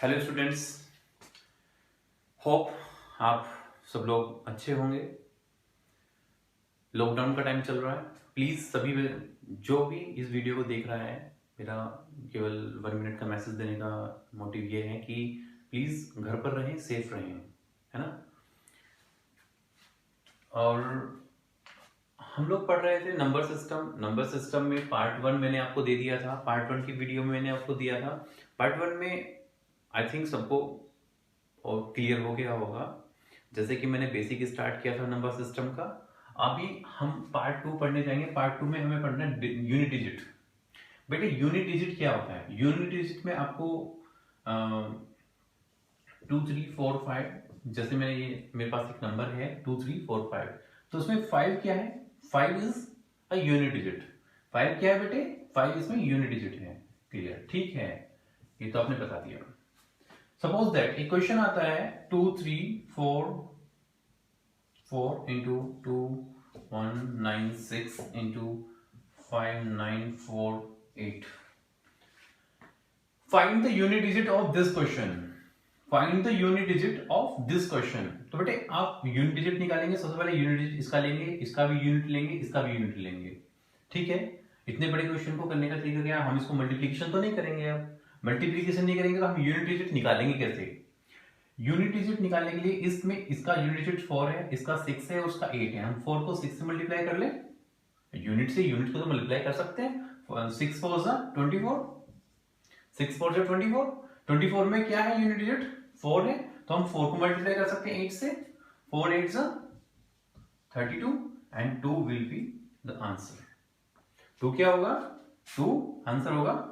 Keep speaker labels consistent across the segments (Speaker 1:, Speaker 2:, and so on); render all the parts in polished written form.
Speaker 1: Hello students, hope आप सब लोग अच्छे होंगे। लॉकडाउन का टाइम चल रहा है। प्लीज़ सभी जो भी इस वीडियो को देख रहा है, मेरा केवल 1 मिनट का मैसेज देने का मोटिव ये है कि प्लीज़ घर पर रहें, सेफ रहें, है ना। और हम लोग पढ़ रहे थे नंबर सिस्टम में पार्ट 1 मैंने आपको दे दिया था। पार्ट 1 की वीडियो में मैंने आपको दिया था। पार्ट 1 में आई थिंक सबको और क्लियर हो गया होगा। जैसे कि मैंने बेसिक स्टार्ट किया था नंबर सिस्टम का। अभी हम पार्ट 2 पढ़ने जाएंगे। पार्ट 2 में हमें पढ़ना है यूनिट डिजिट। बेटे यूनिट डिजिट क्या होता है? यूनिट डिजिट में आपको 2 3 4 5, जैसे मैंने ये मेरे पास एक नंबर है 2 3 4 5, तो उसमें 5 क्या है? 5 इज अ यूनिट डिजिट। 5 क्या है बेटे? 5 इसमें यूनिट डिजिट है। क्लियर? ठीक है, ये तो आपने बता दिया। सपोज दैट एक क्वेश्चन आता है 2 3 4 4 into 2 1 9 6 into 5 9 4 8। Find the unit digit of this question. Find the unit digit of this question. तो बेटे आप यूनिट डिजिट निकालेंगे। सबसे पहले यूनिट डिजिट इसका लेंगे, इसका भी यूनिट लेंगे, इसका भी यूनिट लेंगे। ठीक है। इतने बड़े क्वेश्चन को करने का तरीका क्या? हम इसको मल्टीप्लीकेशन तो नहीं करेंगे। अब मल्टीप्लीकेशन नहीं करेंगे तो हम यूनिट डिजिट निकालेंगे कैसे? यूनिट डिजिट निकालने के लिए इसमें इसका यूनिट डिजिट 4 है, इसका 6 है और उसका 8 है। हम 4 को 6 से मल्टीप्लाई कर ले। यूनिट से यूनिट को तो मल्टीप्लाई कर सकते हैं। 6 4 24, 6 4 24। 24 में क्या है? यूनिट डिजिट 4 है, तो हम 4 को मल्टीप्लाई कर सकते हैं 8 से। 4 8 32 and 2 will be the answer. 2 क्या होगा? 2 आंसर होगा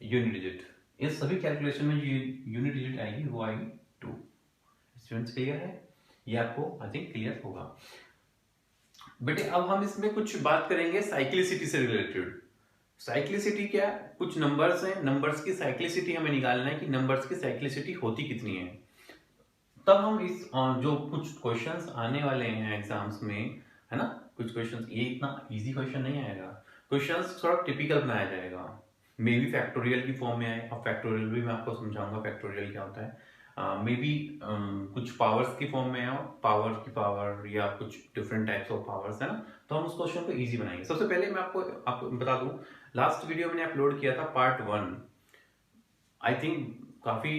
Speaker 1: यूनिट डिजिट। इस सभी कैलकुलेशन में यूनिट डिजिट आएगी, वो आएगी 2। स्टूडेंट्स क्लियर है? ये आपको आई थिंक क्लियर होगा। बेटे अब हम इसमें कुछ बात करेंगे साइक्लिसिटी से रिलेटेड। साइक्लिसिटी क्या? कुछ नंबर्स हैं, नंबर्स की साइक्लिसिटी हमें निकालना है कि नंबर्स की साइक्लिसिटी होती कितनी है। तब हम इस जो कुछ क्वेश्चंस आने वाले हैं एग्जाम्स में, है ना, कुछ क्वेश्चंस, ये इतना इजी क्वेश्चन नहीं आएगा। क्वेश्चंस थोड़ा टिपिकल बनाया जाएगा। मे बी फैक्टोरियल की फॉर्म में आए। अब फैक्टोरियल भी मैं आपको समझाऊंगा फैक्टोरियल क्या होता है। मे बी कुछ पावर्स की फॉर्म में आओ, पावर की पावर या कुछ डिफरेंट टाइप्स ऑफ पावर्स, है ना, तो हम उस क्वेश्चन को इजी बनाएंगे। सबसे पहले मैं आपको बता दूं, लास्ट वीडियो मैंने अपलोड किया था पार्ट 1। आई थिंक काफी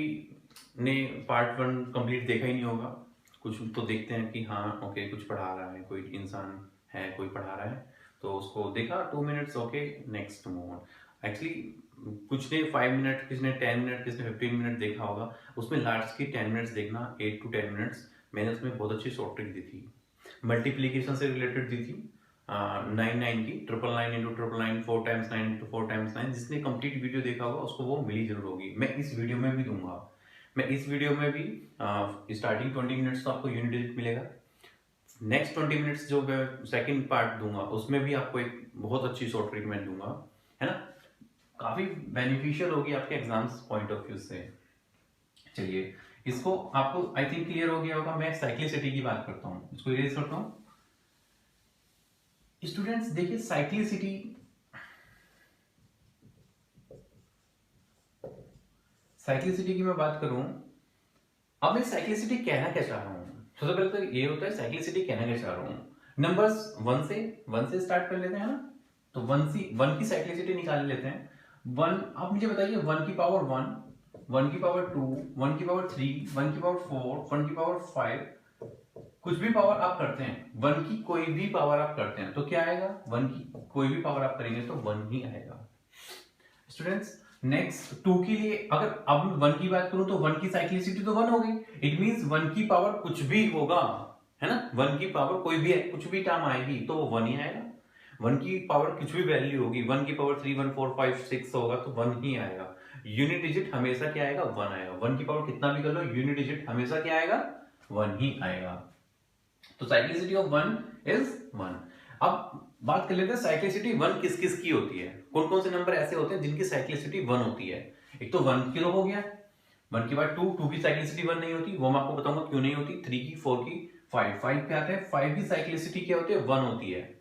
Speaker 1: ने पार्ट 1 कंप्लीट देखा ही नहीं होगा। कुछ तो देखते हैं कि हाँ ओके कुछ पढ़ा रहा है, कोई इंसान है, कोई पढ़ा रहा है, तो उसको देखा 2 minutes, okay next move on. Actually कुछ ने 5 मिनट, किसी ने 10 मिनट, किसी ने 15 मिनट देखा होगा। उसमें लास्ट की 10 मिनट्स देखना, 8 to 10 मिनट्स। मैंने उसमें बहुत अच्छी शॉर्ट ट्रिक दी थी, मल्टीप्लीकेशन से रिलेटेड दी थी। 9 की 999 इंटू 999 4 टाइम्स 9 इंटू 4 टाइम्स 9। जिसने कंप्लीट वीडियो देखा होगा उसको वो मिली जरूर होगी। मैं इस वीडियो में भी दूंगा। मैं इस वीडियो में भी स्टार्टिंग 20 मिनट्स तो आपको यूनिट डिजिट मिलेगा। नेक्स्ट 20 मिनट्स जो मैं सेकंड पार्ट दूंगा उसमें भी आपको एक बहुत अच्छी शॉर्ट ट्रिक मैं दूंगा, है ना। काफी बेनिफिशियल होगी आपके एग्जाम्स पॉइंट ऑफ व्यू से। चलिए, इसको आपको आई थिंक क्लियर हो गया होगा। मैं साइक्लिसिटी की बात करता हूँ, इसको इरेज करता हूँ। स्टूडेंट्स देखिए, साइक्लिसिटी की मैं बात करूं। अब मैं साइक्लिसिटी कहना क्या चाह रहा हूं? सबसे पहले तो ये होता है साइक्लिसिटी कहना क्या चाह रहा हूं। नंबर्स 1 से स्टार्ट कर लेते हैं ना, तो 1 की साइक्लिसिटी निकाल लेते हैं। 1, आप मुझे बताइए 1 की पावर 1, 1 की पावर 2, 1 की पावर 3, 1 की पावर 4, 1 की पावर 5, कुछ भी पावर आप करते हैं, 1 की कोई भी पावर आप करते हैं तो क्या आएगा? 1 की कोई भी पावर आप करेंगे तो 1 ही आएगा। स्टूडेंट्स नेक्स्ट 2 के लिए अगर अब 1 की बात करूं तो 1 की साइक्लिसिटी तो 1 हो गई। इट मींस 1 की पावर कुछ भी होगा, है ना, 1 की पावर कोई भी कुछ भी टर्म आएगी तो वो 1 ही आएगा। 1 की पावर कुछ भी वैल्यू होगी, 1 की पावर 3 1 4 5 6 होगा तो 1 ही आएगा। यूनिट डिजिट हमेशा क्या आएगा? 1 आएगा। 1 की पावर कितना भी कर लो, यूनिट डिजिट हमेशा क्या आएगा? 1 ही आएगा। तो साइक्लिसिटी ऑफ 1 इज 1। अब बात कर लेते हैं साइक्लिसिटी 1 किस किस की होती है। कौन कौन से नंबर ऐसे होते हैं जिनकी साइक्लिसिटी 1 होती है? एक तो 1 की हो गया, 1 के बाद 2 की साइक्लिसिटी 1 नहीं होती, वो मैं आपको बताऊंगा क्यों नहीं होती। 3 की, 4 की, 5 पे आते हैं। 5 की साइक्लिसिटी क्या होती है? 1 होती है।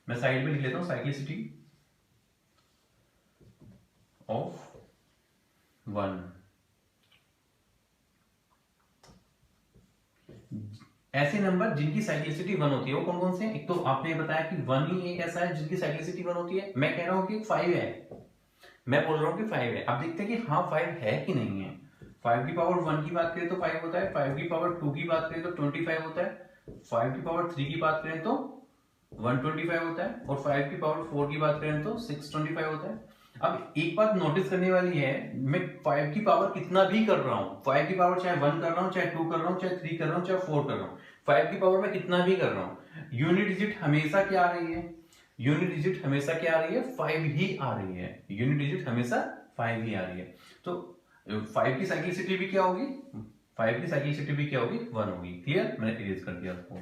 Speaker 1: मैं साइड में लिख लेता हूं, साइक्लिसिटी ऑफ 1। ऐसे नंबर जिनकी साइक्लिसिटी 1 होती है वो कौन कौन से हैं? एक तो आपने बताया कि 1 ही एक ऐसा है जिनकी साइक्लिसिटी 1 होती है। मैं कह रहा हूं कि 5 है, मैं बोल रहा हूं कि 5 है। अब देखते हैं कि हाँ 5 है कि नहीं है। 5 की पावर 1 की बात करें तो 5 होता है, 5 की पावर 2 की बात करें तो 25 होता है, 5 की पावर 3 की बात करें तो 125 होता है, और 5 की पावर 4 की बात करें तो 625 होता है। अब एक बात नोटिस करने वाली है, मैं 5 की पावर कितना भी कर रहा हूं, 5 की पावर चाहे 1 कर रहा हूं, चाहे 2 कर रहा हूं, चाहे 3 कर रहा हूं, चाहे 4 कर रहा हूं, 5 की पावर में कितना भी कर रहा हूं, यूनिट डिजिट हमेशा क्या आ रही है? यूनिट डिजिट हमेशा क्या आ रही है? 5 ही आ रही है। यूनिट डिजिट हमेशा 5 ही आ रही है। तो 5 की साइक्लिसिटी भी क्या होगी? 5 की साइक्लिसिटी भी क्या होगी? 1 होगी। क्लियर? मैंने इरेज कर दिया आपको।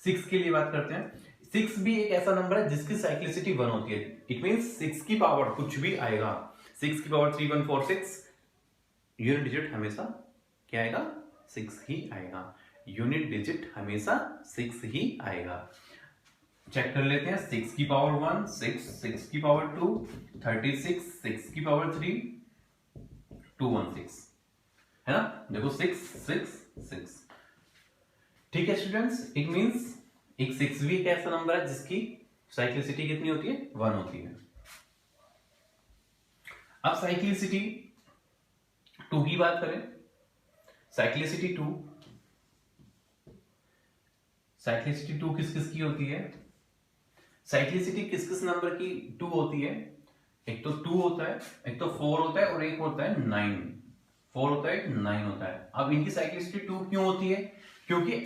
Speaker 1: 6 के लिए बात करते हैं। 6 भी एक ऐसा नंबर है जिसकी साइक्लिसिटी 1 होती है। इट मींस 6 की पावर कुछ भी आएगा, 6 की पावर 3 1 4 6, यूनिट डिजिट हमेशा क्या आएगा? 6 ही आएगा। यूनिट डिजिट हमेशा 6 ही आएगा। चेक कर लेते हैं। 6 की पावर 1 6, 6 की पावर 2 36, 6 की पावर 3 216, है ना? देखो 6 6 6। ठीक है स्टूडेंट्स, इट मींस एक 6 भी एक ऐसा नंबर है जिसकी साइक्लिसिटी कितनी होती है? 1 होती है। अब साइक्लिसिटी 2 की बात करें। साइक्लिसिटी 2 किस किस की होती है? साइक्लिसिटी किस किस नंबर की 2 होती है? एक तो 2 होता है, एक तो 4 होता है, और एक होता है 9। 4 होता है, 9 होता है। अब इनकी साइक्लिसिटी 2 क्यों होती है? क्योंकि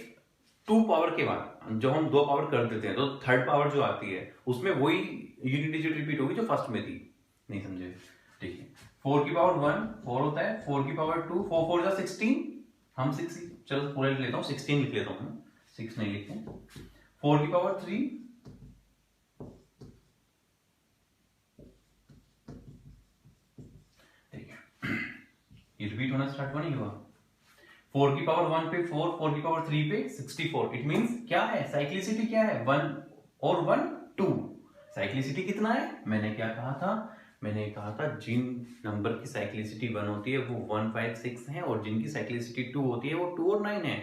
Speaker 1: 2 पावर के बाद जब हम 2 पावर कर देते हैं तो थर्ड पावर जो आती है उसमें वही यूनिट डिजिट रिपीट होगी जो फर्स्ट में थी। नहीं समझे? ठीक है। 4 की पावर 1 4 होता है, 4 की पावर 2 4 4 जा 16, हम 6 चलो पूरा लिख लेता हूँ, 16 लिख लेता हूँ, 6 नहीं लिखते। 4 की पावर 3 ये रिपीट होना स्टार्ट हुआ नहीं हुआ? 4 की पावर 1 पे 4, 4 की पावर 3 पे 64। इट मींस क्या है? साइक्लिसिटी क्या है? 1 और 1 2। साइक्लिसिटी कितना है? मैंने क्या कहा था? मैंने कहा था जिन नंबर की साइक्लिसिटी 1 होती है वो 1 5 6 है, और जिनकी साइक्लिसिटी 2 होती है वो 2 और 9 है।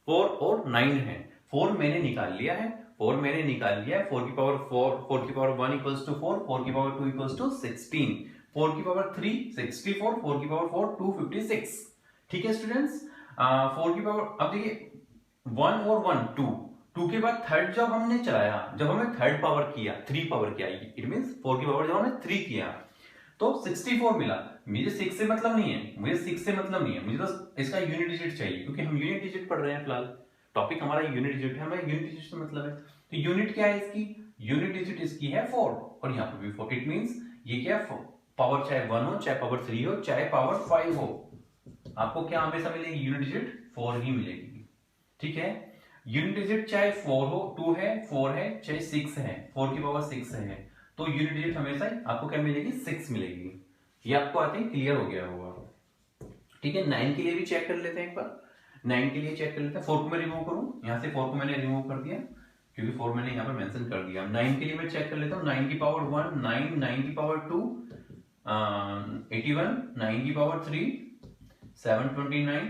Speaker 1: 4 और 9 है। 4 मैंने निकाल लिया है, 4 मैंने निकाल लिया है। 4 की पावर 4, 4 की पावर 1 इक्वल्स टू 4, 4 की पावर 2 इक्वल्स टू 16, 4 की पावर 3 64, 4 की पावर 4 256। ठीक है स्टूडेंट्स? 4 की पावर, अब देखिए 1 और 1 2, 2 के बाद थर्ड जब हमने चलाया, जब हमने थर्ड पावर किया, 3 पावर किया, इट मींस 4 की पावर जब हमने 3 किया तो 64 मिला। मुझे 6 से मतलब नहीं है, मुझे 6 से मतलब नहीं है, मुझे तो इसका यूनिट डिजिट चाहिए, क्योंकि हम यूनिट डिजिट पढ़ रहे हैं फिलहाल। टॉपिक हमारा यूनिट डिजिट है, हमें यूनिट डिजिट से मतलब है। तो यूनिट क्या है इसकी? यूनिट डिजिट इसकी है 4, और यहाँ पर भी 4। इट मींस ये क्या है? पावर चाहे 1 हो, चाहे पावर 3 हो, चाहे पावर 5 हो, आपको क्या हमेशा मिलेगी? यूनिट डिजिट 4 ही मिलेगी। ठीक है? यूनिट डिजिट चाहे 4 हो, 2 है, 4 है, चाहे 6 है, 4 की पावर 6 है, तो यूनिट डिजिट हमेशा आपको क्या मिलेगी? 6 मिलेगी। ये आपको आई थिंक क्लियर हो गया होगा। ठीक है, 9 के लिए भी चेक कर लेते हैं एक बार। 9 के लिए चेक कर लेते हैं। 4 को मैं रिमूव करूं, यहां से 4 को मैंने रिमूव कर दिया क्योंकि 4 मैंने यहां पर मेंशन कर दिया। 9 के लिए मैं चेक कर लेता हूं। 9 की पावर 1 9, 9 की पावर 2 81, 9 की पावर 3 729,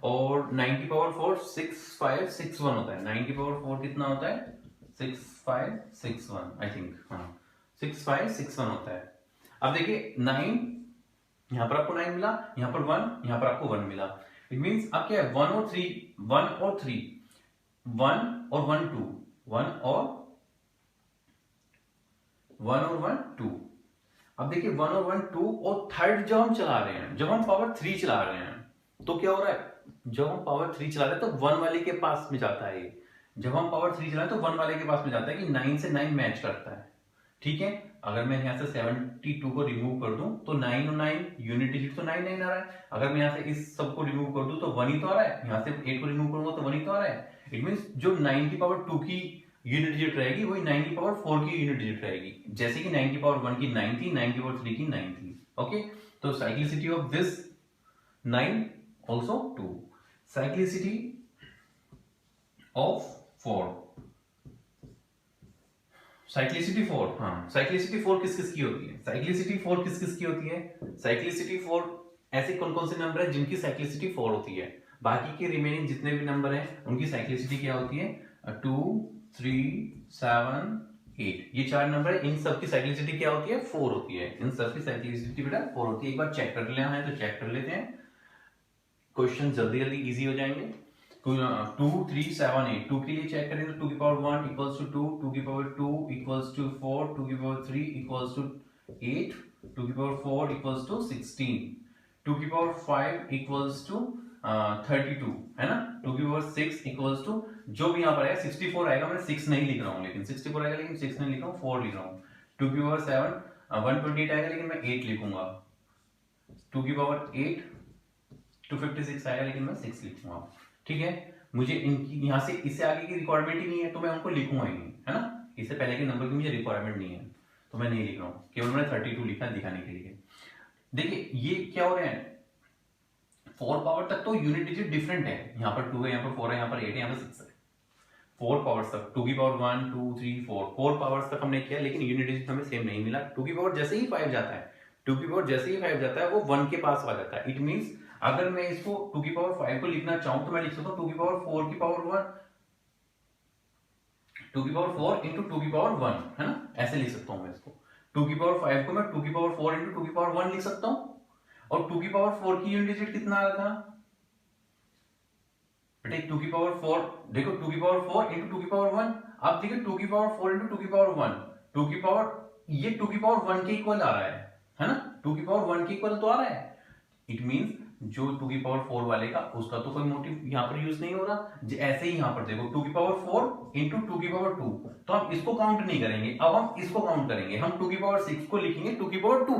Speaker 1: और 9 की पावर 4 6561 होता है। 9 की पावर 4 कितना होता है? 6561 आई थिंक, हाँ 6561 होता है। अब देखिए 9, यहां पर आपको 9 मिला, यहां पर 1, यहां पर आपको 1 मिला। इट मींस अब क्या है? 1 और 3, 1 और 3, 1 और 1 2, 1 और 1 2। अब देखिए 1 और 1 2, और थर्ड जब हम चला रहे हैं, जब हम पावर 3 चला रहे हैं तो क्या हो रहा है? जब हम पावर 3 चला रहे हैं तो 1 वाले के पास में जाता है। जब हम पावर 3 चला रहे हैं तो 1 वाले के पास में जाता है कि 9 से 9 मैच करता है। ठीक है? अगर मैं यहां से 72 को रिमूव कर दूं तो 9 और 9 यूनिट डिजिट तो 9 9 आ रहा है। अगर मैं यहां से इस सब को रिमूव कर दूं तो 1 ही तो आ रहा है। यहां से 8 को रिमूव करूंगा तो 1 ही तो आ रहा है। इट मींस जो 9 की पावर 2 की यूनिट डिजिट रहेगी वही 9 की पावर 4 की यूनिट डिजिट रहेगी। जैसे कि 9 की पावर 1 की 9 थी, 9 की पावर 3 की 9 थी। ओके, तो cyclicity of this 9 also 2। Cyclicity of 4, cyclicity 4, हाँ साइक्लिसिटी 4 किस किस की होती है? साइक्लिसिटी 4 किस किस की होती है? साइक्लिसिटी 4 ऐसे कौन कौन से नंबर है जिनकी साइक्लिसिटी 4 होती है? बाकी के रिमेनिंग जितने भी नंबर हैं उनकी साइक्लिसिटी क्या होती है, 2 3 7 8, ये 4 नंबर है, इन सब की साइक्लिसिटी क्या होती है, 4 होती है। इन सब की साइक्लिसिटी बेटा 4 होती है। एक बार चेक कर लेना है तो चेक कर लेते हैं, क्वेश्चन जल्दी जल्दी इजी हो जाएंगे। 2 3 7 8, 2 के लिए चेक करें तो 2 की पावर 1 इक्वल्स टू 2, 2 की पावर 2 इक्वल्स टू 4, 2 की पावर 3 इक्वल्स टू 8, 2 की पावर 4 इक्वल्स टू 16, 2 की पावर 5 इक्वल्स टू 32, है ना। 2 की पावर 6 इक्वल्स टू, जो भी यहाँ पर आएगा 64 आएगा, मैं 6 नहीं लिख रहा हूँ, लेकिन 64 आएगा लेकिन 6 नहीं लिख रहा हूँ, 4 लिख रहा हूँ। 2 की पावर 7 128 आएगा लेकिन मैं 8 लिखूंगा। 2 की पावर 8 256 आएगा लेकिन मैं 6 लिखूंगा। ठीक है, मुझे इनकी यहाँ से इससे आगे की रिक्वायरमेंट ही नहीं है तो मैं उनको लिखूंगा ही नहीं, है ना। इससे पहले के नंबर की मुझे रिक्वायरमेंट नहीं है तो मैं नहीं लिख रहा हूँ, केवल मैंने 32 लिखा दिखाने के लिए। देखिए ये क्या हो रहा है, 4 पावर तक तो यूनिट डिजिट डिफरेंट है, यहाँ पर 2 है, यहाँ पर 4 है, यहाँ पर 8 है, यहाँ पर 6 है। 4 पावर्स तक 2 की पावर 1 2 3 4 पावर्स तक हमने किया, लेकिन यूनिट डिजिट हमें सेम नहीं मिला। 2 की पावर जैसे ही 5 जाता है, 2 की पावर जैसे ही 5 जाता है वो 1 के पास आ जाता है। इट मींस अगर मैं इसको 2 की पावर 5 को लिखना चाहूं तो मैं लिख सकता हूं 2 की पावर 4 की पावर 1, 2 की पावर 4 इंटू 2 की पावर 1, है ना, ऐसे लिख सकता हूं मैं इसको। 2 की पावर 5 को मैं 2 की पावर 4 इंटू 2 की पावर 1 लिख सकता हूं। और 2 की पावर 4 की यूनिट डिजिट कितना आ रहा था बेटे, 2 की पावर 4, देखो 2 की पावर 4 इंटू 2 की पावर 1, अब देखिए 2 की पावर 4 इंटू 2 की पावर 1, 2 की पावर, ये 2 की पावर 1 के इक्वल आ रहा है ना, 2 की पावर 1 के इक्वल तो आ रहा है। इट मींस जो 2 की पावर 4 वाले का उसका तो कोई मोटिव यहाँ पर यूज नहीं हो रहा। ऐसे ही यहाँ पर देखो 2 की पावर 4 इंटू 2 की पावर 2, तो हम इसको काउंट नहीं करेंगे, अब हम इसको काउंट करेंगे, हम 2 की पावर 6 को लिखेंगे 2 की पावर 2।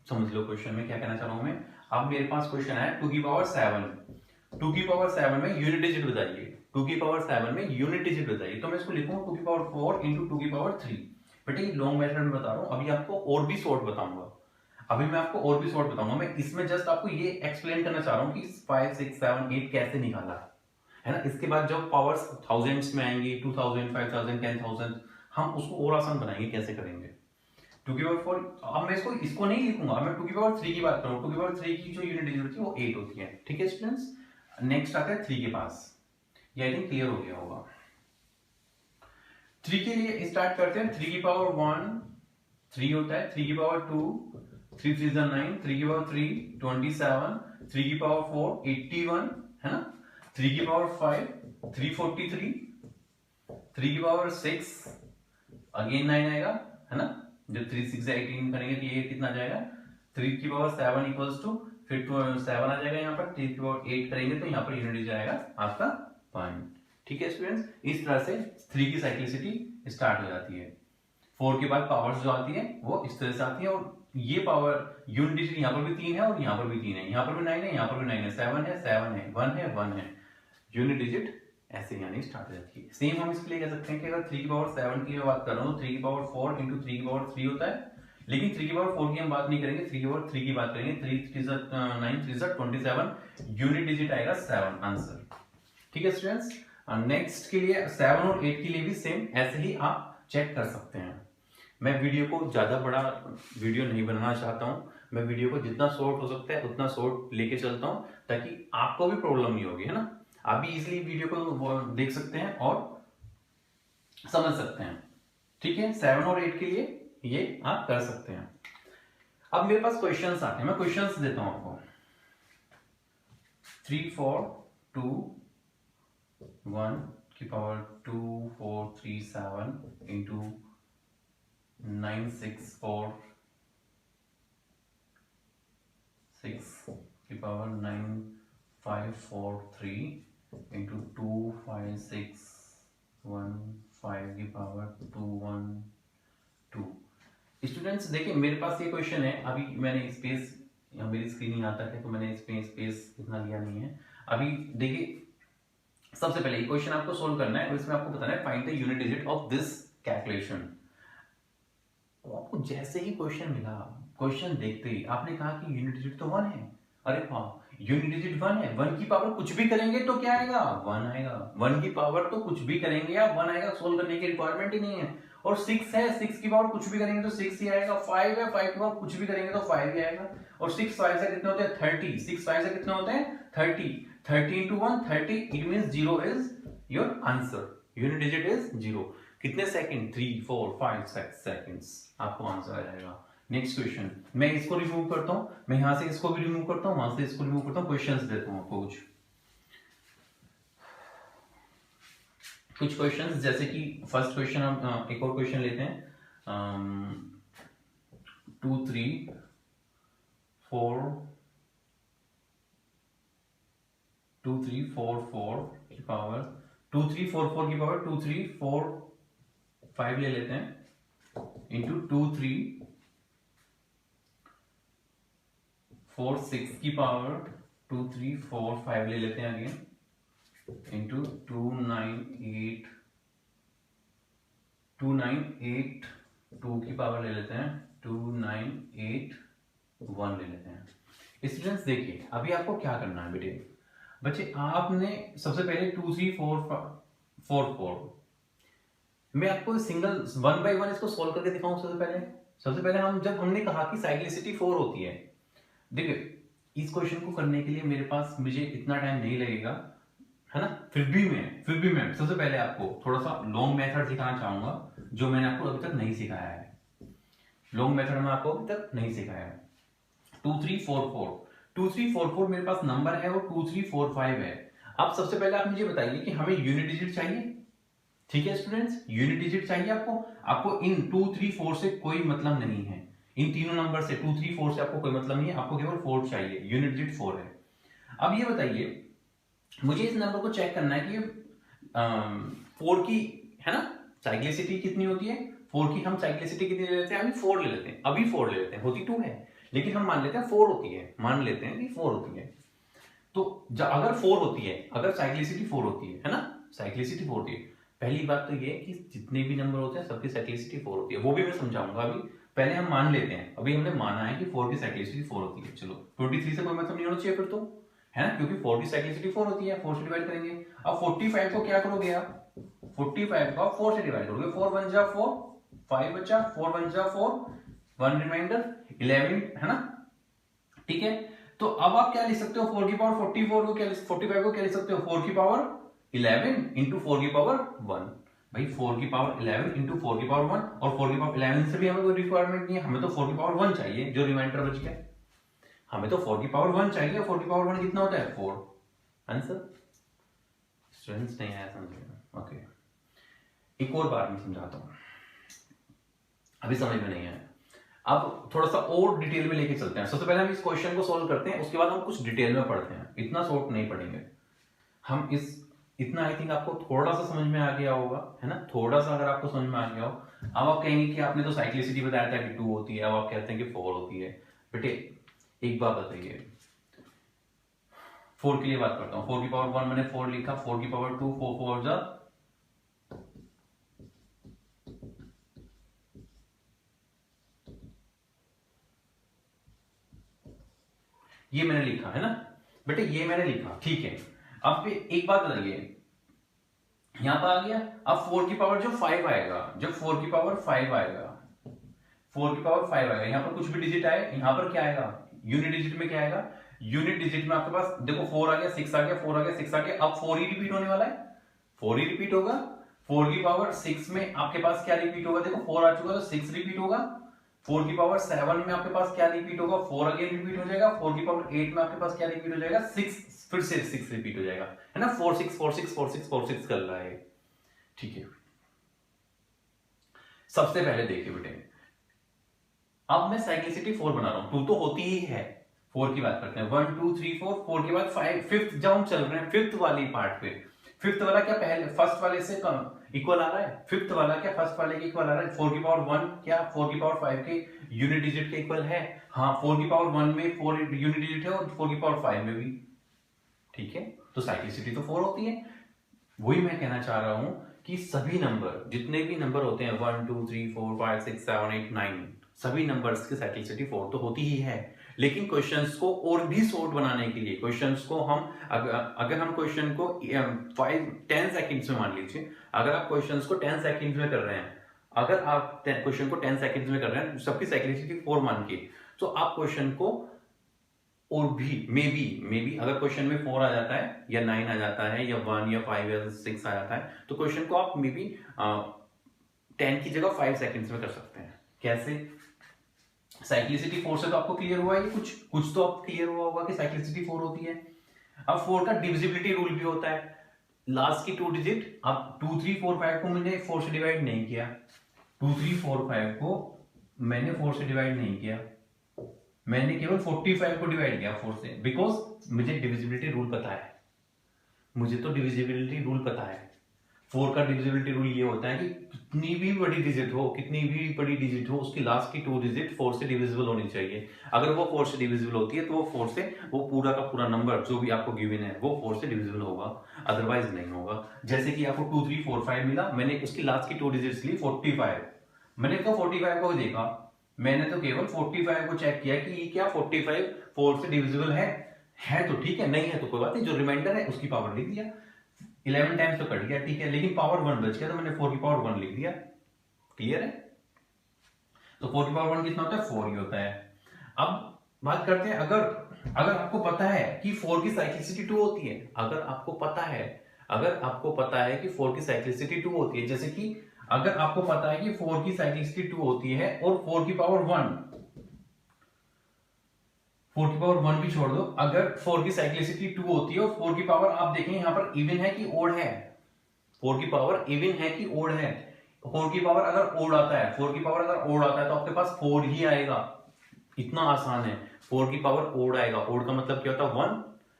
Speaker 1: समझ लो क्वेश्चन में क्या कहना चाह रहा हूं मैं। अब मेरे पास क्वेश्चन है 2 की पावर 7, 2 की पावर 7 में यूनिट डिजिट बताइए, 2 की पावर 7 में यूनिट डिजिट बताइए, तो मैं इसको लिखूंगा 2 की पावर 4 इंटू 2 की पावर 3। बेटे ये लॉन्ग मेथड में बता रहा हूं, अभी आपको और भी शॉर्ट बताऊंगा, अभी मैं आपको और भी शॉर्ट बताऊंगा। मैं इसमें जस्ट आपको ये एक्सप्लेन करना चाह रहा हूं कि 5 6 7 8 कैसे निकाला, है ना। इसके बाद जब पावर्स थाउजेंड्स में आएंगी, 2000 5000 10000, हम उसको और आसान बनाएंगे, कैसे करेंगे। 2 की पावर 4, अब मैं इसको नहीं लिखूंगा, मैं 2 की पावर 3 की बात करूं, 2 की पावर 3 की जो यूनिट डिजिट होती है वो 8 होती है। ठीक है स्टूडेंट्स, नेक्स्ट आता है 3 के पास, ये आई थिंक क्लियर हो गया होगा। 3 के लिए स्टार्ट करते हैं, 3 की पावर 1 3 होता है, 3 की पावर 2 3 3 9, 3 की पावर 3 27, 3 की पावर 4 81, है ना। 3 की पावर 5 343, 3 की पावर 6 अगेन 9 आएगा, है ना। जब 3 6 18 करेंगे तो ये कितना जाएगा, 3 की पावर 7 इक्वल्स टू, फिर 7 आ जाएगा यहाँ पर, 3 की पावर 8 करेंगे तो यहाँ पर यूनिट डिजिट आएगा आपका 1। ठीक है स्टूडेंट्स, इस तरह से 3 की साइक्लिसिटी स्टार्ट हो जाती है। 4 के बाद पावर्स जो आती है वो इस तरह से आती है, और ये पावर यूनिट डिजिट यहाँ पर भी 3 है और यहाँ पर भी 3 है, यहाँ पर भी 9 है, यहाँ पर भी 9 है, 7 है 7 है, 1 है 1 है, यूनिट डिजिट ऐसे यानी स्टार्ट हो जाती है। सेम हम इसके लिए कह सकते हैं कि अगर 3 की पावर 7 की मैं बात कर रहा हूँ तो 3 की पावर 4 इंटू 3 की पावर 3 होता है, लेकिन 3 की पावर 4 की हम बात नहीं करेंगे, 3 की पावर 3 की बात करेंगे। 3 3 9 3 27, यूनिट डिजिट आएगा 7 आंसर। ठीक है स्टूडेंट्स, नेक्स्ट के लिए 7 और 8 के लिए भी सेम ऐसे ही आप चेक कर सकते हैं। मैं वीडियो को ज्यादा बड़ा वीडियो नहीं बनाना चाहता हूं, मैं वीडियो को जितना शॉर्ट हो सकता है उतना शॉर्ट लेके चलता हूं, ताकि आपको भी प्रॉब्लम नहीं होगी, है ना। आप भी इजिली वीडियो को देख सकते हैं और समझ सकते हैं। ठीक है, 7 और 8 के लिए ये आप कर सकते हैं। अब मेरे पास क्वेश्चंस आते हैं, मैं क्वेश्चंस देता हूं आपको। 3 4 2 1 की पावर 2 4 3 7 इंटू 9 6 4 6 की पावर 9 5 4 3 इंटू 2 5 6 1 5 की पावर 2 1 2। स्टूडेंट्स देखिए मेरे पास ये क्वेश्चन है, अभी मैंने स्पेस, मेरी स्क्रीन यहाँ तक है तो मैंने स्पेस इतना लिया नहीं है। अभी देखिए सबसे पहले ये क्वेश्चन आपको सोल्व करना है और इसमें आपको बताना है find the unit digit of this calculation. आपको जैसे ही क्वेश्चन मिला, क्वेश्चन देखते ही आपने कहा कि यूनिट डिजिट तो 1 है, अरे हाँ यूनिट डिजिट 1 है, 1 की पावर कुछ भी करेंगे तो क्या आएगा 1 आएगा, 1 की पावर तो कुछ भी करेंगे आप 1 आएगा, सोल्व करने की रिक्वायरमेंट ही नहीं है। और 6 है, 6 की पावर कुछ भी करेंगे तो 6 ही आएगा। 5 है, 5 की पावर कुछ भी करेंगे तो 5 ही आएगा। और 6 5 से कितने होते हैं 30, 6 5 से कितने होते हैं 30, 30 into 1 30, it means 0 is your answer, unit digit is 0। कितने सेकंड 3 4 5 6 सेकंड्स, आपको आंसर आ जाएगा। नेक्स्ट क्वेश्चन, मैं इसको रिमूव करता हूं, मैं यहां से इसको भी रिमूव करता हूं, वहां से इसको रिमूव करता हूं, क्वेश्चंस देता हूं आपको कुछ क्वेश्चंस। जैसे कि फर्स्ट क्वेश्चन हम एक और क्वेश्चन लेते हैं, 2 3 4 2 3 4 4 की पावर 2 3 4 4 की पावर 2 3 4 5 ले लेते हैं इंटू 2 3 4 6 की पावर 2 3 4 5 ले लेते हैं अगेन इंटू 2 9 8 2 की पावर ले लेते हैं 2 9 8 1 ले लेते हैं। स्टूडेंट्स देखिए अभी आपको क्या करना है बेटे, बच्चे आपने सबसे पहले 2 3 4 4 4 मैं आपको सिंगल 1 बाय 1 इसको सॉल्व करके दिखाऊं। सबसे पहले हम जब हमने कहा कि साइक्लिसिटी 4 होती है, देखिए इस क्वेश्चन को करने के लिए मेरे पास मुझे इतना टाइम नहीं लगेगा, है ना। फिर भी मैं सबसे पहले आपको थोड़ा सा लॉन्ग मेथड सिखाना चाहूंगा जो मैंने आपको अभी तक नहीं सिखाया है। लॉन्ग मेथड में आपको अभी तक नहीं सिखाया है। 2 3 4 4 2 3 4 4 मेरे पास नंबर है और 2 3 4 5 है। अब सबसे पहले आप मुझे बताइए कि हमें यूनिट डिजिट चाहिए, ठीक है स्टूडेंट्स, यूनिट डिजिट चाहिए आपको इन 2 3 4 से कोई मतलब नहीं है, इन तीनों नंबर से 2 3 4 से आपको कोई मतलब नहीं है, आपको केवल 4 चाहिए, यूनिट डिजिट 4 है। अब ये बताइए मुझे इस नंबर को चेक करना है कि 4 की, है ना, साइक्लिसिटी कितनी होती है, 4 की हम साइक्लिसिटी कितनी ले लेते हैं, अभी 4 ले लेते हैं, अभी 4 ले लेते हैं, होती 2 है लेकिन हम मान लेते हैं 4 होती है, मान लेते हैं कि 4 होती है। तो अगर 4 होती है, अगर साइक्लिसिटी 4 होती है ना, साइक्लिसिटी 4 होती है, पहली बात तो ये कि जितने भी नंबर होते हैं सबकी साइक्लिसिटी 4 होती है, वो भी मैं समझाऊंगा। अभी पहले हम मान लेते हैं, अभी हमने माना है कि 4 की साइक्लिसिटी 4 होती है। चलो 23 से कोई मतलब नहीं होना चाहिए फिर तो, है ना, क्योंकि 4 की साइक्लिसिटी 4 होती है, 4 से डिवाइड करेंगे। अब 45 को क्या करोगे आप, 45 को 4 से डिवाइड करोगे, 4 1 जा 4, 5 बचा, 4 1 जा 4, 1 रिमाइंडर 11, है ना, ठीक है। तो अब आप क्या लिख सकते हो, 4 की पावर 44 को क्या 45 को क्या लिख सकते हो, 4 की पावर 11 इंटू 4 की पावर 1। भाई 4 की पावर 11 इंटू 4 की पावर 1, और 4 की पावर 11 से भी हमें कोई रिक्वायरमेंट नहीं है, हमें तो 4 की पावर 1 चाहिए, जो रिमाइंडर बच गया, हमें तो 4 की पावर 1 चाहिए। 4 की पावर 1 कितना होता है 4, आंसर। स्टूडेंट्स नहीं आया समझ में, ओके एक और बार मैं समझाता हूं, अभी समझ में नहीं आया, अब थोड़ा सा और डिटेल में लेके चलते हैं। सबसे पहले हम इस क्वेश्चन को सॉल्व करते हैं, उसके बाद हम कुछ डिटेल में पढ़ते हैं, इतना शॉर्ट नहीं पढ़ेंगे हम। इतना आई थिंक आपको थोड़ा सा समझ में आ गया होगा, है ना, थोड़ा सा अगर आपको समझ में आ गया हो। अब आप कहेंगे कि आपने तो साइक्लिसिटी बताया था कि 2 होती है, अब आप कहते हैं कि 4 होती है। बेटे एक बात बताइए, 4 के लिए बात करता हूं, 4 की पावर 1 मैंने 4 लिखा, 4 की पावर 2 4 4 जा, ये मैंने लिखा है ना बेटे, ये मैंने लिखा, ठीक है। अब एक बात बताइए, यहां पर आ गया, अब 4 की पावर जो 5 आएगा, जब 4 की पावर 5 आएगा, 4 की पावर 5 आएगा, यहां पर कुछ भी डिजिट आए, यहां पर क्या आएगा, यूनिट डिजिट में क्या आएगा, यूनिट डिजिट में आपके पास देखो 4 आ गया, 6 आ गया, 4 आ गया, 6 आ गया, अब 4 ही रिपीट होने वाला है, 4 ही रिपीट होगा। 4 की पावर 6 में आपके पास क्या रिपीट होगा, देखो 4 आ चुका तो 6 रिपीट होगा। 4 की पावर 7 में आपके पास क्या रिपीट होगा, 4 अगेन रिपीट हो जाएगा। 4 की पावर 8 में आपके पास क्या रिपीट हो जाएगा, 6, फिर से 6 रिपीट हो जाएगा, है ना, 4 6 4 6 4 6 4 6 कर रहा है, ठीक है। सबसे पहले देखिए बेटे, अब मैं साइक्लिसिटी 4 बना रहा हूं, 2 तो होती ही है, 4 की बात करते हैं, 1 2 3 4, 4 के बाद 5, फिफ्थ जब हम चल रहे हैं फिफ्थ वाली पार्ट पे, फिफ्थ वाला क्या पहले फर्स्ट वाले से कम इक्वल आ रहा है, फिफ्थ वाला क्या फर्स्ट वाले के इक्वल आ रहा है, 4 की पावर 1 क्या 4 की पावर 5 के यूनिट डिजिट के इक्वल है, हाँ 4 की पावर 1 में 4 यूनिट डिजिट है और 4 की पावर 5 में भी, ठीक है, तो साइक्लिसिटी तो 4 होती है। वही मैं कहना चाह रहा हूं कि सभी नंबर, जितने भी नंबर होते हैं 1 2 3 4 5 6 7 8 9, सभी नंबर्स की साइक्लिसिटी 4 तो होती ही है। लेकिन क्वेश्चंस को और भी शॉर्ट बनाने के लिए, क्वेश्चंस को हम अगर हम क्वेश्चन को 10 सेकंड्स में, मान लीजिए अगर आप क्वेश्चंस को 10 सेकंड्स में कर रहे हैं, अगर आप क्वेश्चन को 10 सेकंड्स में कर रहे हैं, सबकी साइक्लिसिटी 4 मान के, तो आप क्वेश्चन को और भी मे बी अगर क्वेश्चन में 4 आ जाता है या 9 आ जाता है या 1 या 5 या 6 आ जाता है, तो क्वेश्चन को आप मे बी 10 की जगह 5 सेकंड्स में कर सकते हैं। कैसे? साइक्लिसिटी 4 से तो आपको क्लियर हुआ है, कुछ तो आप क्लियर हुआ होगा कि साइक्लिसिटी 4 होती है। अब 4 का डिविजिबिलिटी रूल भी होता है। लास्ट की 2 डिजिट, अब 2 3 4 5 को मैंने 4 से डिवाइड नहीं किया, 2 3 4 5 को मैंने 4 से डिवाइड नहीं किया, मैंने केवल 45 को डिवाइड किया 4 से, बिकॉज मुझे डिविजिबिलिटी रूल पता है। मुझे तो डिविजिबिलिटी रूल पता है। 4 का डिविजिबिलिटी रूल ये होता है कि कितनी भी बड़ी डिजिट हो, उसकी लास्ट की 2 डिजिट 4 से डिविजिबल होनी चाहिए। अगर वो 4 से डिविजिबल होती है तो वो 4 से वो पूरा का पूरा नंबर जो भी आपको गिवन है वो 4 से डिविजिबल होगा, अदरवाइज नहीं होगा। जैसे कि आपको 2 3 4 5 मिला, मैंने उसकी लास्ट की 2 डिजिट्स ली 45, मैंने तो 45 को देखा, मैंने तो केवल 45 को चेक किया कि ये क्या 45 4 से डिविजिबल है तो ठीक है, नहीं है तो कोई बात नहीं, जो रिमाइंडर है उसकी पावर लिख दिया। 11 टाइम्स तो कट गया, ठीक है, लेकिन पावर 1 बच गया तो मैंने 4 की पावर 1 लिख दिया। क्लियर है? तो 4 की पावर 1 कितना होता है? 4 ही होता है। अब बात करते हैं, अगर आपको पता है कि 4 की साइक्लिसिटी 2 होती है, अगर आपको पता है कि 4 की साइक्लिसिटी 2 होती है, जैसे कि अगर आपको पता है कि 4 की साइक्लिसिटी 2 होती है और 4 की पावर 1 भी छोड़ दो, अगर 4 की साइक्लिसिटी 2 होती है और 4 की पावर आप देखें यहां पर इवन है कि ओड है, 4 की पावर इवन है कि ओड है। 4 की पावर अगर ओड आता है, 4 की पावर अगर ओड आता है तो आपके पास 4 ही आएगा। इतना आसान है। 4 की पावर ओड आएगा। ओड का मतलब क्या होता है?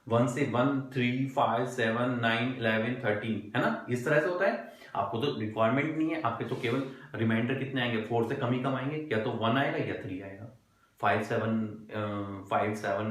Speaker 1: 1 से 1 3 5 7 9 11 13, है ना? इस तरह से होता है। आपको तो रिक्वायरमेंट नहीं है, आपके तो केवल रिमाइंडर कितने आएंगे? 4 से कम ही कम आएंगे, या तो 1 आएगा या 3 आएगा। 5 7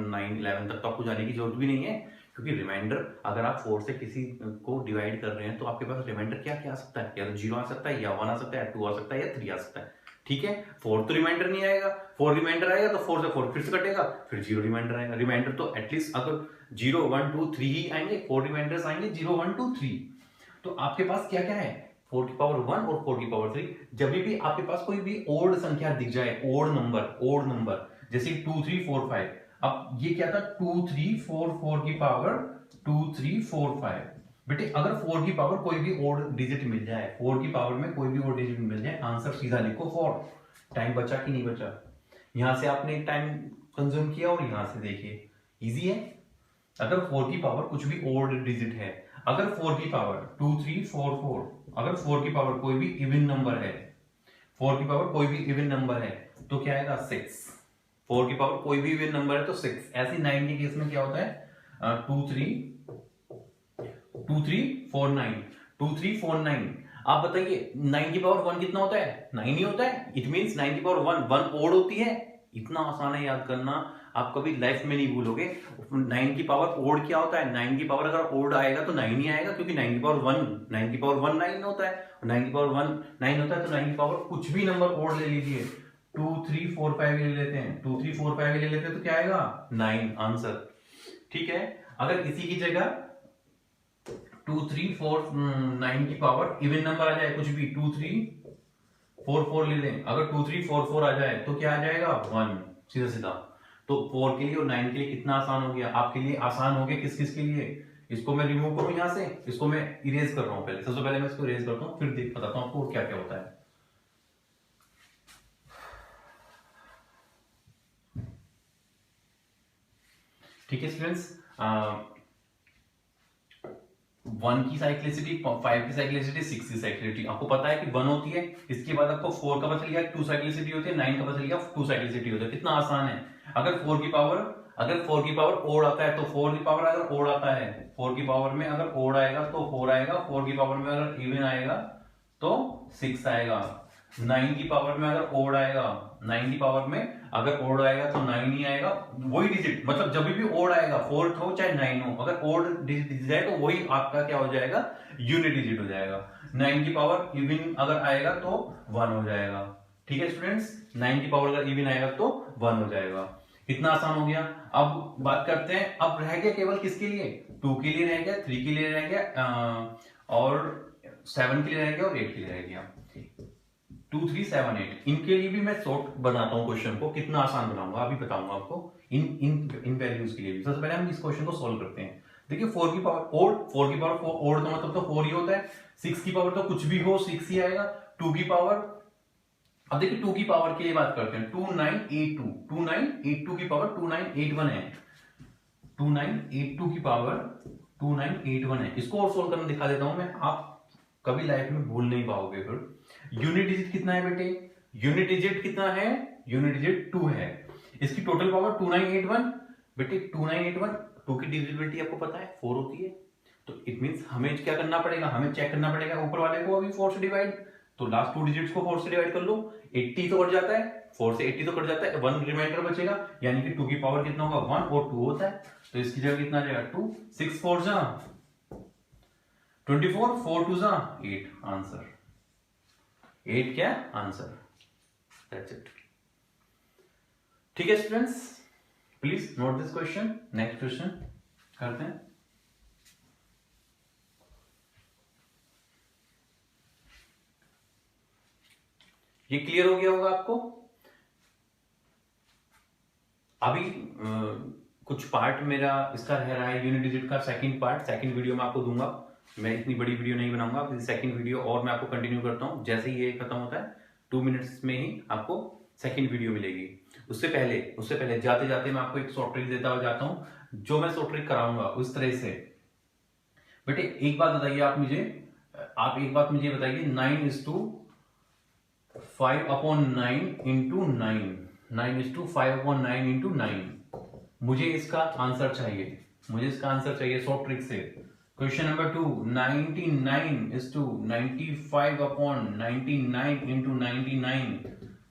Speaker 1: 9 11 तक तो आपको जाने की जरूरत भी नहीं है, क्योंकि रिमाइंडर अगर आप 4 से किसी को डिवाइड कर रहे हैं तो आपके पास रिमाइंडर क्या क्या आ सकता है? या तो 0 आ सकता है, या 1 आ सकता है, 2 आ सकता है, या 3 आ सकता है। ठीक है, 4 तो रिमाइंडर नहीं आएगा। 4 रिमाइंडर आएगा तो 4 से 4 फिर से कटेगा, फिर 0 रिमाइंडर आएगा। रिमाइंडर तो एटलीस्ट अगर 0 1 2 3 ही आएंगे, 4 रिमाइंडर्स आएंगे 0 1 2 3। तो आपके पास क्या क्या है? 4 की पावर 1 और 4 की पावर 3। जब भी आपके पास कोई भी ओड संख्या दिख जाए, ओड नंबर जैसे 2 3 4 5, अब ये क्या था? 2 3 4 4 की पावर 2 3 4 5। बेटे अगर 4 की पावर कोई भी ओड डिजिट मिल जाए, 4 की पावर में कोई भी ओड डिजिट मिल जाए, आंसर सीधा लिखो 4। टाइम बचा कि नहीं बचा? यहां से आपने टाइम कंज्यूम किया और यहां से देखिए, इजी है। अगर 4 की पावर कुछ भी ओड डिजिट है, अगर 4 की पावर 2 3 4 4, अगर 4 की पावर कोई भी इवन नंबर है, 4 की पावर कोई भी इवन नंबर है तो क्या आएगा? 6। 4 की पावर कोई भी इवन नंबर है तो 6। ऐसे 9 के केस में क्या होता है? 2 3 4 9, 2 3 4 9। आप बताइए 9 की पावर 1 कितना होता है? 9 ही होता है। इट मींस 9 की पावर 1 ओड होती है। इतना आसान है याद करना, आप कभी लाइफ में नहीं भूलोगे। 9 की पावर ओड क्या होता है? 9 की पावर अगर ओड आएगा तो 9 ही आएगा, क्योंकि 9 की पावर 1 9 होता है, 9 की पावर 1 9 होता है। तो 9 की पावर कुछ भी नंबर ओड ले लीजिए, 2 3 4 5 ले लेते हैं, 2 3 4 5 ले लेते हैं तो क्या आएगा? 9 आंसर। ठीक है, अगर इसी की जगह 2 3 4 9 की पावर इवन नंबर आ जाए, कुछ भी 2 3 4 4 ले लें, अगर 2 3 4 4 आ जाए तो क्या आ जाएगा? 1, सीधा सीधा। तो 4 के लिए और 9 के लिए कितना आसान हो गया? आपके लिए आसान हो गया, किस किस के लिए? इसको मैं रिमूव करूं यहां से, इसको मैं इरेज कर रहा हूं पहले। सबसे पहले मैं इसको इरेज करता हूं, फिर देख बताता हूं आपको क्या क्या होता है। ठीक है स्टूडेंट्स, 1 की साइक्लिसिटी, 5 की साइक्लिसिटी, 6 की साइक्लिसिटी आपको पता है कि 1 होती है। इसके बाद आपको 4 का पता चल गया 2 साइक्लिसिटी होती है, 9 का पता चल गया 2 साइक्लिसिटी होती है। कितना आसान है। अगर 4 की पावर ओड आता है तो 4 की पावर अगर ओड आता है, 4 की पावर में अगर ओड आएगा तो 4 आएगा, 4 की पावर में अगर इवन आएगा तो 6 आएगा। 9 की पावर में अगर ओड आएगा, 9 की पावर में अगर ओड आएगा तो 9 ही आएगा। वही डिजिट, मतलब जब भी ओड आएगा, 4 हो चाहे 9 हो, अगर ओड डिजिट जाए तो वही आपका क्या हो जाएगा? यूनिट डिजिट हो जाएगा। 9 की पावर इवन अगर आएगा तो 1 हो जाएगा। ठीक है स्टूडेंट्स, 9 की पावर अगर इवन आएगा तो 1 हो जाएगा। कितना आसान हो गया। अब बात करते हैं, अब रह गया केवल किसके लिए? 2 के लिए रह गया, 3 के लिए रह गया, और 7 के लिए रह गया और 8 के लिए रह गया। 2378। इनके लिए भी मैं शॉर्ट बनाता हूँ क्वेश्चन को, कितना आसान बनाऊंगा अभी बताऊंगा आपको। इन इन इन वैल्यूज के लिए भी सबसे पहले हम इस क्वेश्चन को सोल्व करते हैं। देखिए 4 की पावर ओड, 4 की पावर 4 ओड का मतलब तो 4 ही होता है। 6 की पावर तो कुछ भी हो 6 ही आएगा। 2 की पावर, अब देखिए 2 की पावर के लिए बात करते हैं। 2982, 2982 की पावर 2981 है। 2982 की पावर 2981 है। इसको और सोल्व करना दिखा देता हूं मैं, आप कभी लाइफ में भूल नहीं पाओगे। फिर यूनिट डिजिट कितना है बेटे? यूनिट डिजिट कितना है? यूनिट डिजिट 2 है। इसकी टोटल पावर 2981। बेटे 2981, 2 की डिविजिबिलिटी आपको पता है 4 होती है। तो इट मींस हमें क्या करना पड़ेगा? हमें चेक करना पड़ेगा ऊपर वाले को अभी 4 से डिवाइड। तो लास्ट 2 डिजिट्स को 4 से डिवाइड कर लो। 80 तो कट जाता है, 4 से 80 तो कट जाता है, 1 रिमाइंडर बचेगा, यानी कि 2 की पावर कितना होगा? 1 और 2 होता है। तो इसकी जगह कितना आ जाएगा? 2, 6 4 जा 24, 4 2 जा 8। आंसर 8 क्या आंसर? That's it. ठीक है students, please note this question. Next question करते हैं। ये क्लियर हो गया होगा आपको? अभी कुछ पार्ट मेरा इसका रह रहा है, यूनिट डिजिट का सेकंड पार्ट सेकंड वीडियो में आपको दूंगा। मैं इतनी बड़ी वीडियो नहीं बनाऊंगा, सेकंड वीडियो और मैं आपको कंटिन्यू करता हूं। जैसे ही ये खत्म होता है 2 मिनट्स में ही आपको सेकंड वीडियो मिलेगी। उससे पहले जाते जाते मैं आपको एक शॉर्ट ट्रिक देता हुआ जाता हूं। जो मैं शॉर्ट ट्रिक कराऊंगा उस तरह से बेटे एक बात बताइए आप एक बात मुझे बताइए। 9:5/9 इंटू 9:5/9 इंटू 9। मुझे इसका आंसर चाहिए शॉर्ट ट्रिक से। Question number 2, 99:95/99 into 99।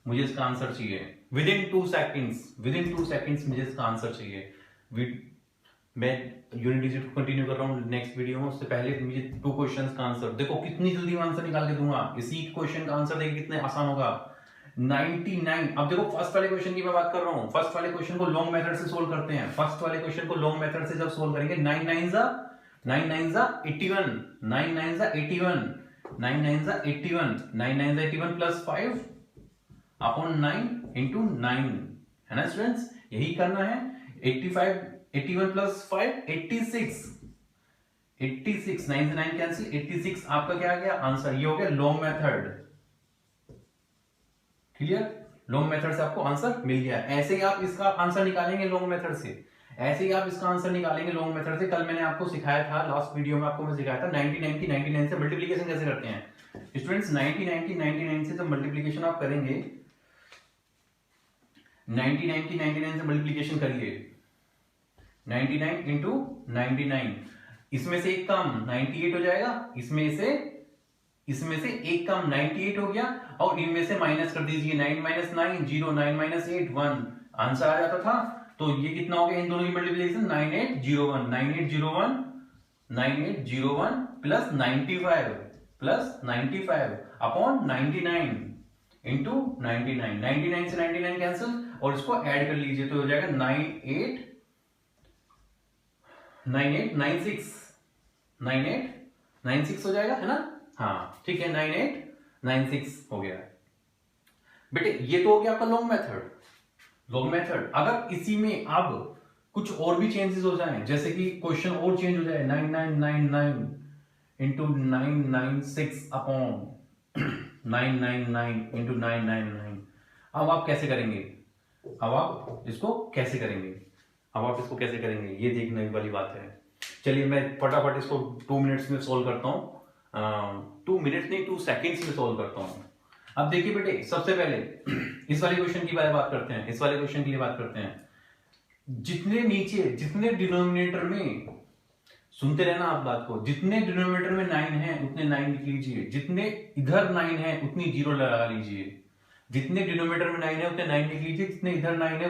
Speaker 1: मुझे इसका आंसर चाहिए विदिन 2 सेकेंड्स मुझे इसका आंसर चाहिए। मैं यूनिट डिजिट को कंटिन्यू कर रहा हूँ नेक्स्ट वीडियो में, उससे पहले मुझे 2 क्वेश्चंस का आंसर देखो, कितनी जल्दी मैं आंसर निकाल के दूंगा। इसी क्वेश्चन का आंसर देखिए कितने आसान होगा। 99। अब देखो फर्स्ट वाले क्वेश्चन की मैं बात कर रहा हूँ। फर्स्ट वाले क्वेश्चन को लॉन्ग मेथड से सोल्व करते हैं। फर्स्ट वाले क्वेश्चन को लॉन्ग मेथड से जब सोल्व करेंगे, 9 9 जा 81, 9 9 जा 81, 9 9 जा 81, 9 9 जा 81 प्लस 5/9 इंटू 9 है ना स्टूडेंट्स? यही करना है। 81 प्लस 5 86, 9 से 9 कैंसिल, 86 आपका क्या आ गया आंसर? ये हो गया long method. Clear? Long method से आपको आंसर मिल गया। ऐसे ही आप इसका आंसर निकालेंगे लॉन्ग मेथड से। कल मैंने आपको सिखाया था, लास्ट वीडियो में आपको मैं सिखाया था 99 से मल्टीप्लिकेशन कैसे करते हैं। स्टूडेंट्स 99 से जब मल्टीप्लिकेशन आप करेंगे, 99 से मल्टीप्लिकेशन करिए, 99 इंटू 99, इसमें से एक कम 98 हो जाएगा, इसमें से एक कम 98 हो गया, और इनमें से माइनस कर दीजिए 9 - 9 0, 9 - 8 1, आंसर आ जाता था। तो ये कितना हो गया इन दोनों की मल्टीप्लिकेशन? 9801 प्लस 95 अपॉन 99 इंटू 99 से 99 कैंसिल, और इसको ऐड कर लीजिए तो हो जाएगा 9896 हो जाएगा, है ना? हाँ ठीक है, 9896 हो गया। बेटे ये तो हो गया आपका लॉन्ग मेथड। अगर इसी में अब कुछ और भी चेंजेस हो जाएं, जैसे कि क्वेश्चन और चेंज हो जाए, 9999 इंटू 996 अपॉन 999 इंटू 999, अब आप कैसे करेंगे? अब आप इसको कैसे करेंगे ये देखने वाली बात है। चलिए मैं फटाफट इसको 2 मिनट्स में सोल्व करता हूँ। 2 मिनट्स नहीं, 2 सेकेंड्स में सोल्व करता हूँ। अब देखिए बेटे, सबसे पहले इस वाले क्वेश्चन की बात करते हैं। इस वाले क्वेश्चन की बात करते हैं। जितने डिनोमिनेटर में, सुनते रहना आप बात को, जितने डिनोमिनेटर में 9 है उतने 9 लिख लीजिए, जितने इधर 9 है उतनी 0 लगा लीजिए। जितने डिनोमिनेटर में 9 है उतने 9 लिख लीजिए, जितने इधर 9 है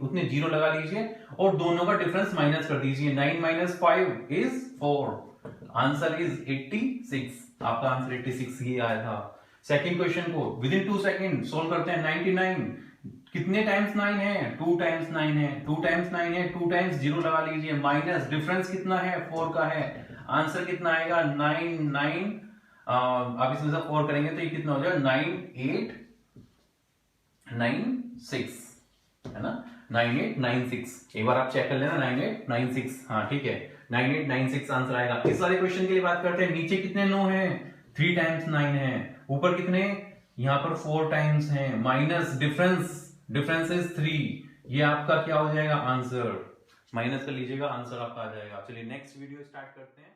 Speaker 1: उतने 0 लगा लीजिए, और दोनों का डिफरेंस माइनस कर दीजिए। 9 - 5 इज 4, आंसर इज 86। आपका आंसर 86 ही आया था। सेकंड क्वेश्चन को विदिन 2 सेकंड सोल्व करते हैं। 99 कितने टाइम्स 9 है? 2 टाइम्स 9 है। 2 टाइम्स 9 है, 2 टाइम्स 0 लगा लीजिए, माइनस डिफरेंस कितना है? 4 का है, आंसर कितना आएगा? 99 आप इसमें से 4 करेंगे तो ये कितना हो जाएगा 9896 है ना, 9896। एक बार आप चेक कर लेना 9896। हाँ ठीक है 9896 आंसर आएगा। इस वाले क्वेश्चन के लिए बात करते हैं। नीचे कितने 9 हैं, 3 टाइम्स 9 है। ऊपर कितने, यहाँ पर 4 टाइम्स हैं, माइनस डिफरेंस इज 3। ये आपका क्या हो जाएगा आंसर, माइनस कर लीजिएगा, आंसर आपका आ जाएगा। चलिए नेक्स्ट वीडियो स्टार्ट करते हैं।